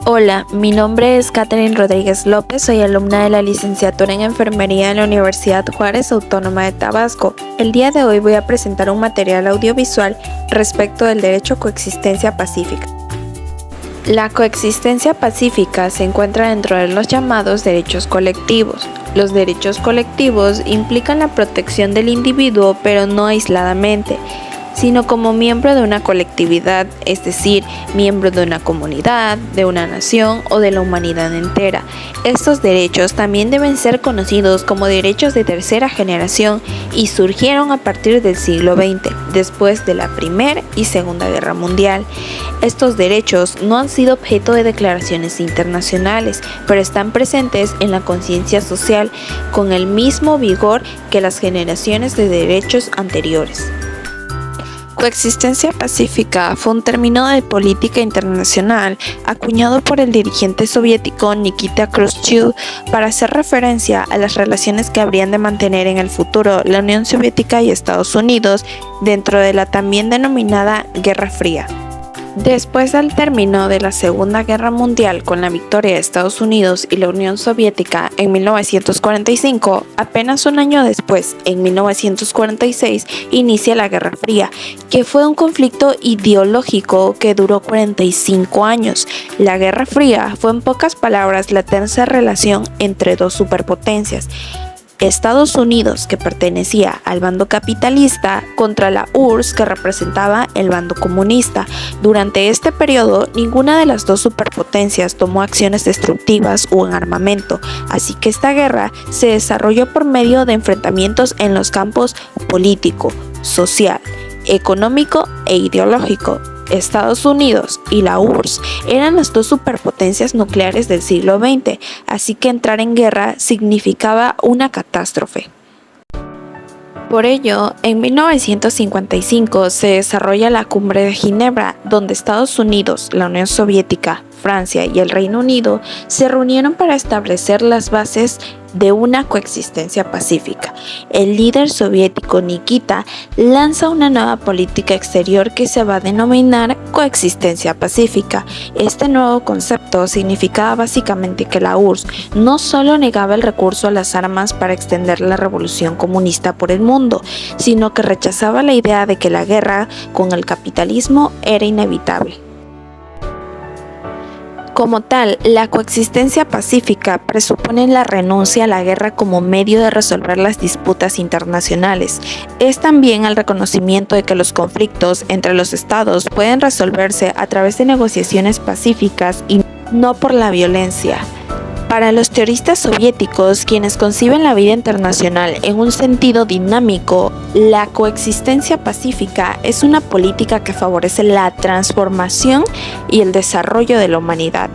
Hola, mi nombre es Catherine Rodríguez López, soy alumna de la licenciatura en Enfermería en la Universidad Juárez Autónoma de Tabasco. El día de hoy voy a presentar un material audiovisual respecto del derecho a coexistencia pacífica. La coexistencia pacífica se encuentra dentro de los llamados derechos colectivos. Los derechos colectivos implican la protección del individuo, pero no aisladamente, sino como miembro de una colectividad, es decir, miembro de una comunidad, de una nación o de la humanidad entera. Estos derechos también deben ser conocidos como derechos de tercera generación y surgieron a partir del siglo XX, después de la Primera y Segunda Guerra Mundial. Estos derechos no han sido objeto de declaraciones internacionales, pero están presentes en la conciencia social con el mismo vigor que las generaciones de derechos anteriores. Coexistencia pacífica fue un término de política internacional acuñado por el dirigente soviético Nikita Khrushchev para hacer referencia a las relaciones que habrían de mantener en el futuro la Unión Soviética y Estados Unidos dentro de la también denominada Guerra Fría. Después del término de la Segunda Guerra Mundial con la victoria de Estados Unidos y la Unión Soviética en 1945, apenas un año después, en 1946, inicia la Guerra Fría, que fue un conflicto ideológico que duró 45 años. La Guerra Fría fue en pocas palabras la tercera relación entre dos superpotencias. Estados Unidos, que pertenecía al bando capitalista, contra la URSS, que representaba el bando comunista. Durante este periodo, ninguna de las dos superpotencias tomó acciones destructivas o en armamento, así que esta guerra se desarrolló por medio de enfrentamientos en los campos político, social, económico e ideológico. Estados Unidos y la URSS eran las dos superpotencias nucleares del siglo XX, así que entrar en guerra significaba una catástrofe. Por ello, en 1955 se desarrolla la Cumbre de Ginebra, donde Estados Unidos, la Unión Soviética, Francia y el Reino Unido se reunieron para establecer las bases de una coexistencia pacífica. El líder soviético Nikita lanza una nueva política exterior que se va a denominar coexistencia pacífica. Este nuevo concepto significaba básicamente que la URSS no solo negaba el recurso a las armas para extender la revolución comunista por el mundo, sino que rechazaba la idea de que la guerra con el capitalismo era inevitable. Como tal, la coexistencia pacífica presupone la renuncia a la guerra como medio de resolver las disputas internacionales. Es también el reconocimiento de que los conflictos entre los estados pueden resolverse a través de negociaciones pacíficas y no por la violencia. Para los teoristas soviéticos, quienes conciben la vida internacional en un sentido dinámico, la coexistencia pacífica es una política que favorece la transformación y el desarrollo de la humanidad.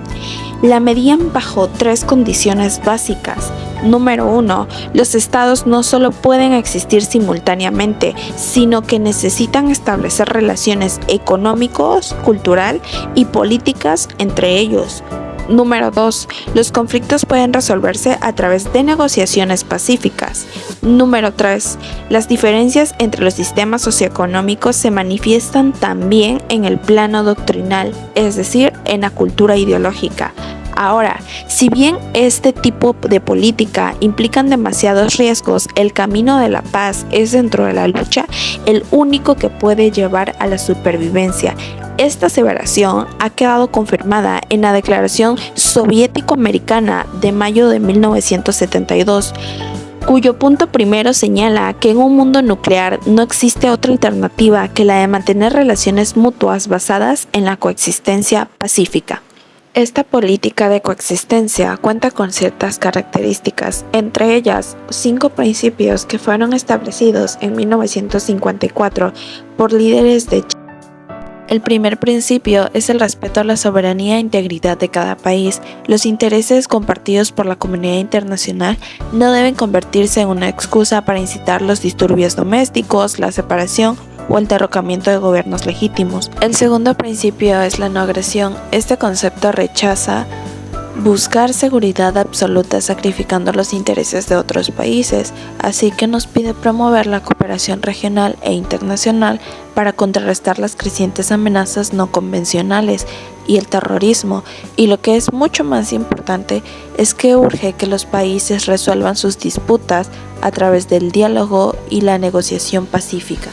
La medían bajo tres condiciones básicas. Número 1. Los estados no solo pueden existir simultáneamente, sino que necesitan establecer relaciones económicas, cultural y políticas entre ellos. Número 2. Los conflictos pueden resolverse a través de negociaciones pacíficas. Número 3. Las diferencias entre los sistemas socioeconómicos se manifiestan también en el plano doctrinal, es decir, en la cultura ideológica. Ahora, si bien este tipo de política implican demasiados riesgos, el camino de la paz es dentro de la lucha el único que puede llevar a la supervivencia. Esta aseveración ha quedado confirmada en la Declaración Soviético-Americana de mayo de 1972, cuyo punto primero señala que en un mundo nuclear no existe otra alternativa que la de mantener relaciones mutuas basadas en la coexistencia pacífica. Esta política de coexistencia cuenta con ciertas características, entre ellas 5 principios que fueron establecidos en 1954 por líderes de Chile. El primer principio es el respeto a la soberanía e integridad de cada país. Los intereses compartidos por la comunidad internacional no deben convertirse en una excusa para incitar los disturbios domésticos, la separación o el derrocamiento de gobiernos legítimos. El segundo principio es la no agresión. Este concepto rechaza buscar seguridad absoluta sacrificando los intereses de otros países, así que nos pide promover la cooperación regional e internacional para contrarrestar las crecientes amenazas no convencionales. y el terrorismo, y lo que es mucho más importante es que urge que los países resuelvan sus disputas a través del diálogo y la negociación pacífica.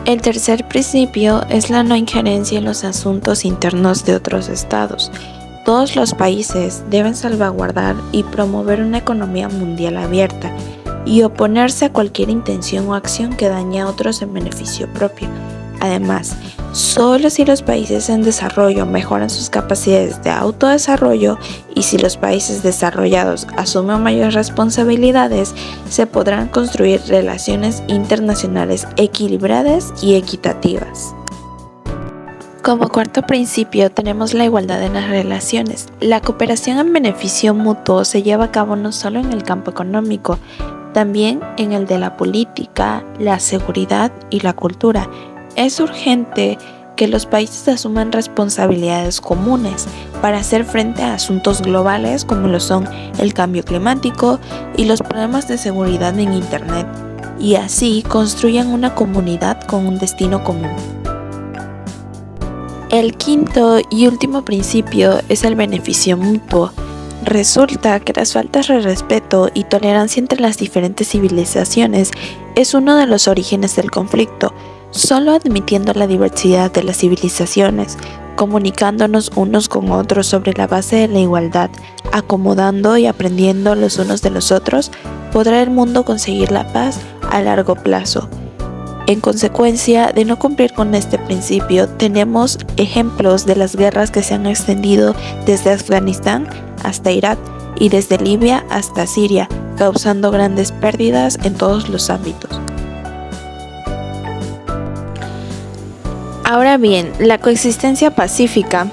El tercer principio es la no injerencia en los asuntos internos de otros estados. Todos los países deben salvaguardar y promover una economía mundial abierta y oponerse a cualquier intención o acción que dañe a otros en beneficio propio. Además, solo si los países en desarrollo mejoran sus capacidades de autodesarrollo y si los países desarrollados asumen mayores responsabilidades, se podrán construir relaciones internacionales equilibradas y equitativas. Como cuarto principio tenemos la igualdad en las relaciones. La cooperación en beneficio mutuo se lleva a cabo no solo en el campo económico, también en el de la política, la seguridad y la cultura. Es urgente que los países asuman responsabilidades comunes para hacer frente a asuntos globales como lo son el cambio climático y los problemas de seguridad en Internet, y así construyan una comunidad con un destino común. El quinto y último principio es el beneficio mutuo. Resulta que las faltas de respeto y tolerancia entre las diferentes civilizaciones es uno de los orígenes del conflicto. Solo admitiendo la diversidad de las civilizaciones, comunicándonos unos con otros sobre la base de la igualdad, acomodando y aprendiendo los unos de los otros, podrá el mundo conseguir la paz a largo plazo. En consecuencia de no cumplir con este principio, tenemos ejemplos de las guerras que se han extendido desde Afganistán hasta Irak y desde Libia hasta Siria, causando grandes pérdidas en todos los ámbitos. Ahora bien, la coexistencia pacífica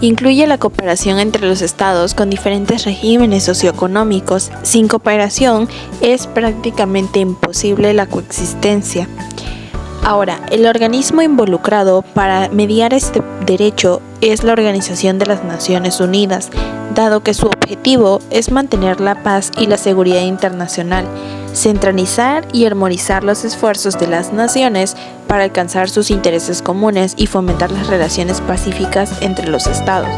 incluye la cooperación entre los estados con diferentes regímenes socioeconómicos. Sin cooperación es prácticamente imposible la coexistencia. Ahora, el organismo involucrado para mediar este derecho es la Organización de las Naciones Unidas, dado que su objetivo es mantener la paz y la seguridad internacional, centralizar y armonizar los esfuerzos de las naciones para alcanzar sus intereses comunes y fomentar las relaciones pacíficas entre los estados.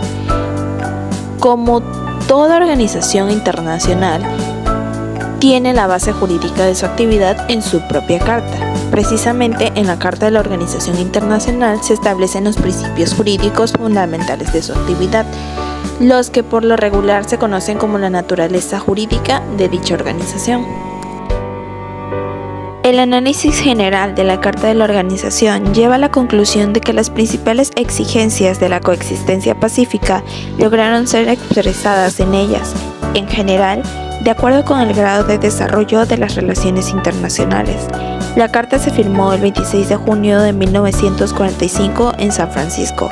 Como toda organización internacional, tiene la base jurídica de su actividad en su propia carta. Precisamente en la Carta de la Organización Internacional se establecen los principios jurídicos fundamentales de su actividad, los que por lo regular se conocen como la naturaleza jurídica de dicha organización. El análisis general de la Carta de la Organización lleva a la conclusión de que las principales exigencias de la coexistencia pacífica lograron ser expresadas en ellas, en general, de acuerdo con el grado de desarrollo de las relaciones internacionales. La Carta se firmó el 26 de junio de 1945 en San Francisco.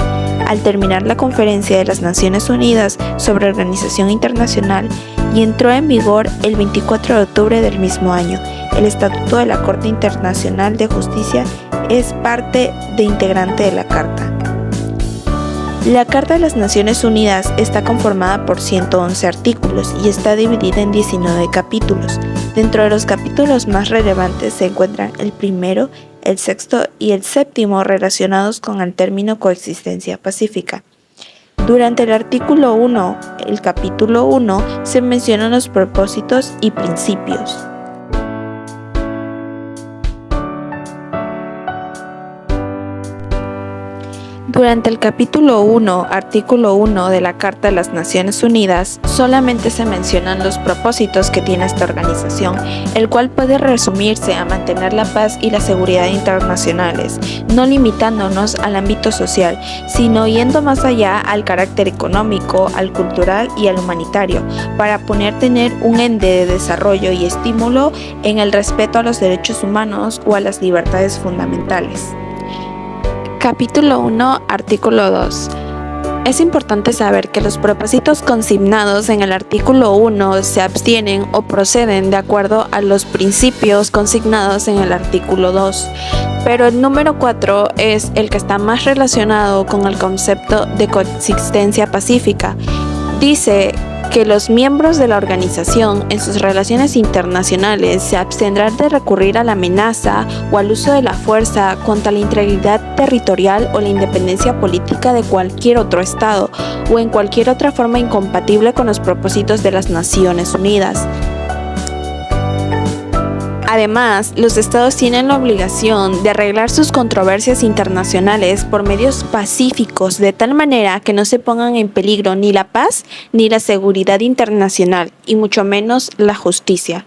Al terminar la Conferencia de las Naciones Unidas sobre Organización Internacional y entró en vigor el 24 de octubre del mismo año. El Estatuto de la Corte Internacional de Justicia es parte integrante de la Carta. La Carta de las Naciones Unidas está conformada por 111 artículos y está dividida en 19 capítulos. Dentro de los capítulos más relevantes se encuentran el primero, el sexto y el séptimo relacionados con el término coexistencia pacífica. Durante el artículo 1, el capítulo 1, se mencionan los propósitos y principios. Durante el capítulo 1, artículo 1 de la Carta de las Naciones Unidas, solamente se mencionan los propósitos que tiene esta organización, el cual puede resumirse a mantener la paz y la seguridad internacionales, no limitándonos al ámbito social, sino yendo más allá al carácter económico, al cultural y al humanitario, para tener un ende de desarrollo y estímulo en el respeto a los derechos humanos o a las libertades fundamentales. Capítulo 1, artículo 2. Es importante saber que los propósitos consignados en el artículo 1 se abstienen o proceden de acuerdo a los principios consignados en el artículo 2, pero el número 4 es el que está más relacionado con el concepto de coexistencia pacífica. Dice que los miembros de la organización en sus relaciones internacionales se abstendrán de recurrir a la amenaza o al uso de la fuerza contra la integridad territorial o la independencia política de cualquier otro Estado o en cualquier otra forma incompatible con los propósitos de las Naciones Unidas. Además, los estados tienen la obligación de arreglar sus controversias internacionales por medios pacíficos, de tal manera que no se pongan en peligro ni la paz ni la seguridad internacional, y mucho menos la justicia.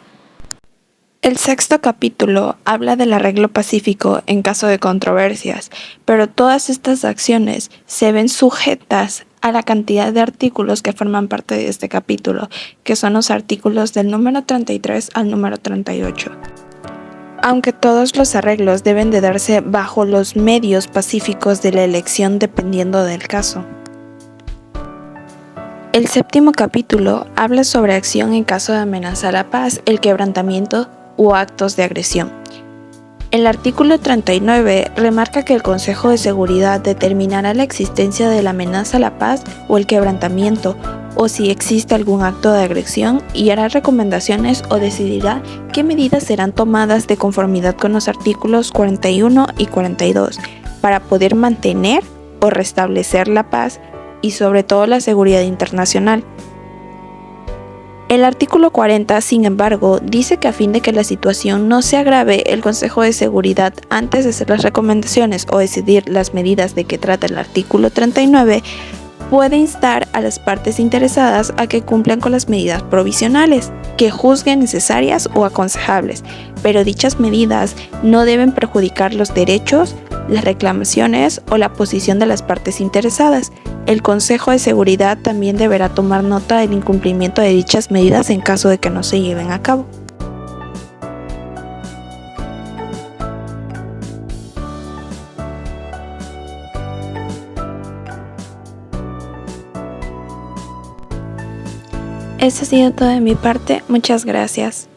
El sexto capítulo habla del arreglo pacífico en caso de controversias, pero todas estas acciones se ven sujetas a la cantidad de artículos que forman parte de este capítulo, que son los artículos del número 33 al número 38. Aunque todos los arreglos deben de darse bajo los medios pacíficos de la elección dependiendo del caso. El séptimo capítulo habla sobre acción en caso de amenaza a la paz, el quebrantamiento u actos de agresión. El artículo 39 remarca que el Consejo de Seguridad determinará la existencia de la amenaza a la paz o el quebrantamiento, o si existe algún acto de agresión, y hará recomendaciones o decidirá qué medidas serán tomadas de conformidad con los artículos 41 y 42 para poder mantener o restablecer la paz y sobre todo la seguridad internacional. El artículo 40, sin embargo, dice que a fin de que la situación no se agrave, el Consejo de Seguridad, antes de hacer las recomendaciones o decidir las medidas de que trata el artículo 39, puede instar a las partes interesadas a que cumplan con las medidas provisionales, que juzguen necesarias o aconsejables, pero dichas medidas no deben perjudicar los derechos, las reclamaciones o la posición de las partes interesadas. El Consejo de Seguridad también deberá tomar nota del incumplimiento de dichas medidas en caso de que no se lleven a cabo. Eso ha sido todo de mi parte, muchas gracias.